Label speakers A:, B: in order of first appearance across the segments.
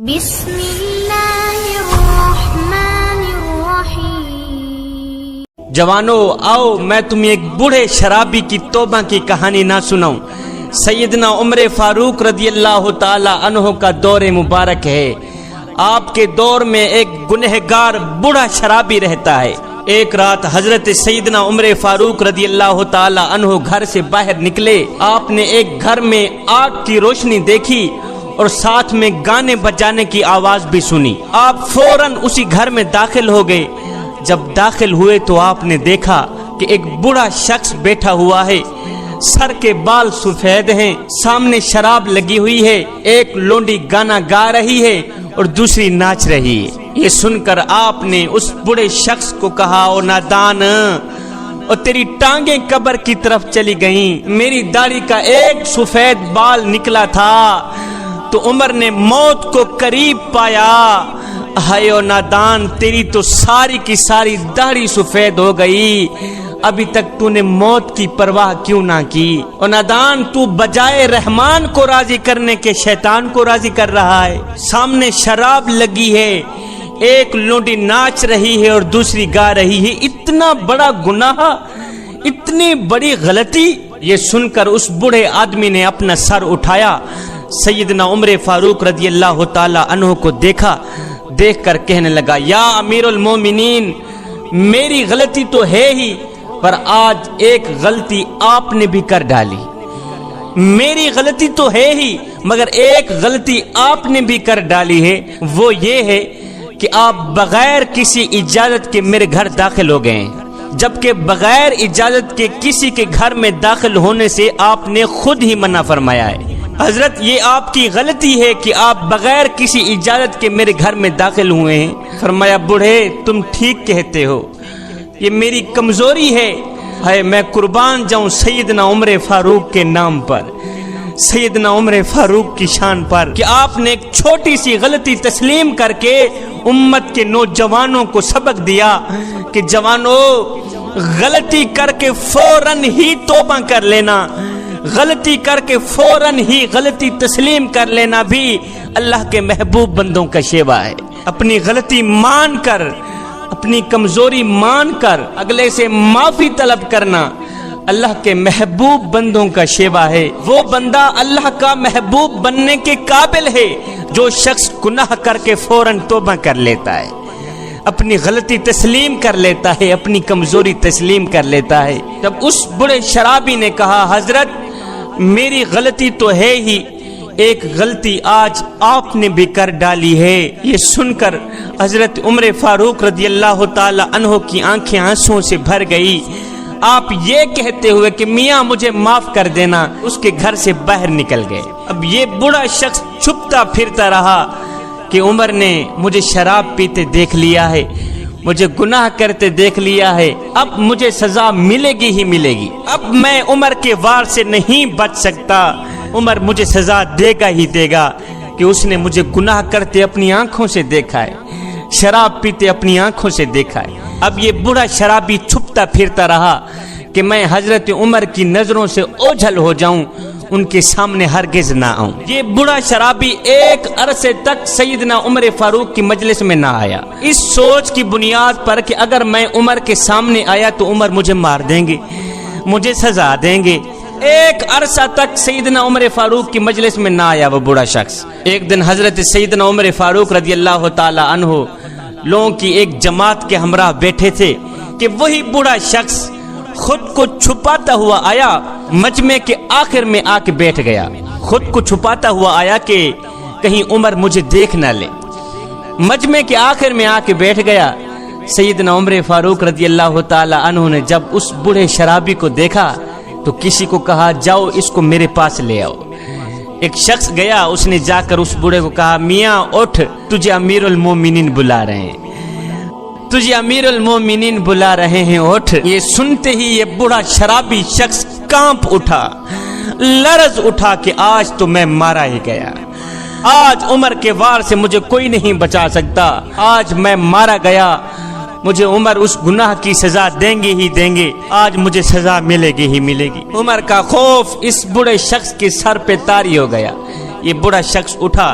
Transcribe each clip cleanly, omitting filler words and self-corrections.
A: بسم اللہ الرحمن الرحیم۔
B: جوانو آؤ میں تمہیں ایک بوڑھے شرابی کی توبہ کی کہانی نہ سناؤں۔ سیدنا عمر فاروق رضی اللہ تعالی عنہ کا دور مبارک ہے۔ آپ کے دور میں ایک گنہگار بوڑھا شرابی رہتا ہے۔ ایک رات حضرت سیدنا عمر فاروق رضی اللہ تعالی عنہ گھر سے باہر نکلے۔ آپ نے ایک گھر میں آگ کی روشنی دیکھی اور ساتھ میں گانے بجانے کی آواز بھی سنی۔ آپ فوراً اسی گھر میں داخل ہو گئے۔ جب داخل ہوئے تو آپ نے دیکھا کہ ایک بوڑھا شخص بیٹھا ہوا ہے، سر کے بال سفید ہیں، سامنے شراب لگی ہوئی ہے، ایک لونڈی گانا گا رہی ہے اور دوسری ناچ رہی ہے۔ یہ سن کر آپ نے اس بوڑھے شخص کو کہا، او نادان، اور تیری ٹانگیں قبر کی طرف چلی گئیں، میری داڑھی کا ایک سفید بال نکلا تھا تو عمر نے موت کو قریب پایا۔ ہائے او نادان، تیری تو ساری کی ساری داڑھی سفید ہو گئی، ابھی تک تو نے موت کی پرواہ کیوں نہ کی؟ او نادان، تو بجائے رحمان کو راضی کرنے کے شیطان کو راضی کر رہا ہے۔ سامنے شراب لگی ہے، ایک لونڈی ناچ رہی ہے اور دوسری گا رہی ہے، اتنا بڑا گناہ، اتنی بڑی غلطی۔ یہ سن کر اس بوڑھے آدمی نے اپنا سر اٹھایا، سیدنا عمر فاروق رضی اللہ تعالی عنہ کو دیکھا، دیکھ کر کہنے لگا، یا امیر المومنین، میری غلطی تو ہے ہی، پر آج ایک غلطی آپ نے بھی کر ڈالی۔ میری غلطی تو ہے ہی مگر ایک غلطی آپ نے بھی کر ڈالی ہے، وہ یہ ہے کہ آپ بغیر کسی اجازت کے میرے گھر داخل ہو گئے ہیں، جبکہ بغیر اجازت کے کسی کے گھر میں داخل ہونے سے آپ نے خود ہی منع فرمایا ہے۔ حضرت، یہ آپ کی غلطی ہے کہ آپ بغیر کسی اجازت کے میرے گھر میں داخل ہوئے ہیں۔ فرمایا، بوڑھے تم ٹھیک کہتے ہو، یہ میری کمزوری ہے، میں قربان جاؤں سیدنا عمر فاروق کے نام پر، سیدنا عمر فاروق کی شان پر، کہ آپ نے ایک چھوٹی سی غلطی تسلیم کر کے امت کے نوجوانوں کو سبق دیا کہ جوانوں، غلطی کر کے فوراً ہی توبہ کر لینا، غلطی کر کے فوراً ہی غلطی تسلیم کر لینا بھی اللہ کے محبوب بندوں کا شیوا ہے۔ اپنی غلطی مان کر، اپنی کمزوری مان کر اگلے سے معافی طلب کرنا اللہ کے محبوب بندوں کا شیوا ہے۔ وہ بندہ اللہ کا محبوب بننے کے قابل ہے جو شخص گناہ کر کے فوراً توبہ کر لیتا ہے، اپنی غلطی تسلیم کر لیتا ہے، اپنی کمزوری تسلیم کر لیتا ہے۔ جب اس بڑے شرابی نے کہا، حضرت میری غلطی تو ہے ہی، ایک غلطی آج آپ نے بھی کر ڈالی ہے، یہ سن کر حضرت عمر فاروق رضی اللہ تعالی عنہ کی آنکھیں آنسوں سے بھر گئی۔ آپ یہ کہتے ہوئے کہ میاں مجھے معاف کر دینا، اس کے گھر سے باہر نکل گئے۔ اب یہ بڑا شخص چھپتا پھرتا رہا کہ عمر نے مجھے شراب پیتے دیکھ لیا ہے، مجھے گناہ کرتے دیکھ لیا ہے، اب مجھے سزا ملے گی ہی ملے گی، اب میں عمر کے وار سے نہیں بچ سکتا، عمر مجھے سزا دے گا ہی دے گا کہ اس نے مجھے گناہ کرتے اپنی آنکھوں سے دیکھا ہے، شراب پیتے اپنی آنکھوں سے دیکھا ہے۔ اب یہ بوڑھا شرابی چھپتا پھرتا رہا کہ میں حضرت عمر کی نظروں سے اوجھل ہو جاؤں، ان کے سامنے ہرگز نہ آؤں۔ یہ بوڑھا شرابی ایک عرصے تک سیدنا عمر فاروق کی مجلس میں نہ آیا، اس سوچ کی بنیاد پر کہ اگر میں عمر کے سامنے آیا تو عمر مجھے مار دیں گے، مجھے سزا دیں گے۔ ایک عرصہ تک سیدنا عمر فاروق کی مجلس میں نہ آیا وہ بوڑھا شخص۔ ایک دن حضرت سیدنا عمر فاروق رضی اللہ تعالی عنہ لوگوں کی ایک جماعت کے ہمراہ بیٹھے تھے کہ وہی بوڑھا شخص خود کو چھپاتا ہوا آیا، مجمع کے آخر میں آ کے بیٹھ گیا، خود کو چھپاتا ہوا آیا کہ کہیں عمر مجھے دیکھ نہ لے، مجمع کے آخر میں آ کے بیٹھ گیا۔ سیدنا عمر فاروق رضی اللہ تعالی عنہ نے جب اس بوڑھے شرابی کو دیکھا تو کسی کو کہا، جاؤ اس کو میرے پاس لے آؤ۔ ایک شخص گیا، اس نے جا کر اس بوڑھے کو کہا، میاں اٹھ، تجھے امیر المومنین بلا رہے ہیں، تجھے امیر المومنین بلا رہے ہیں، اٹھ۔ یہ سنتے ہی یہ بوڑھا شرابی شخص کانپ اٹھا، لرز اٹھا کہ آج تو میں مارا ہی گیا، آج عمر کے وار سے مجھے کوئی نہیں بچا سکتا، آج میں مارا گیا، مجھے عمر اس گناہ کی سزا دیں گے ہی دیں گے، آج مجھے سزا ملے گی ہی ملے گی۔ عمر کا خوف اس بڑے شخص کے سر پہ طاری ہو گیا۔ یہ بڑا شخص اٹھا،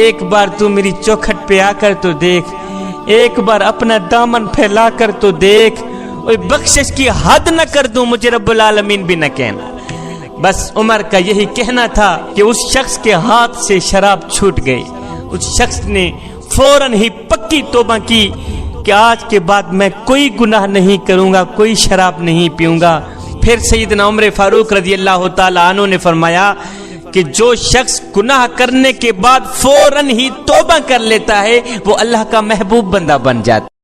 B: ایک بار تو میری چوکھٹ پہ آ کر تو دیکھ، ایک بار اپنا دامن پھیلا کر تو دیکھ، اوے بخشش کی حد نہ کر دوں مجھے رب العالمین بھی نہ کہنا۔ بس عمر کا یہی کہنا تھا کہ اس شخص کے ہاتھ سے شراب چھوٹ گئی۔ اس شخص نے فوراً ہی پکی توبہ کی کہ آج کے بعد میں کوئی گناہ نہیں کروں گا، کوئی شراب نہیں پیوں گا۔ پھر سیدنا عمر فاروق رضی اللہ تعالی عنہ نے فرمایا کہ جو شخص گناہ کرنے کے بعد فوراً ہی توبہ کر لیتا ہے وہ اللہ کا محبوب بندہ بن جاتا ہے۔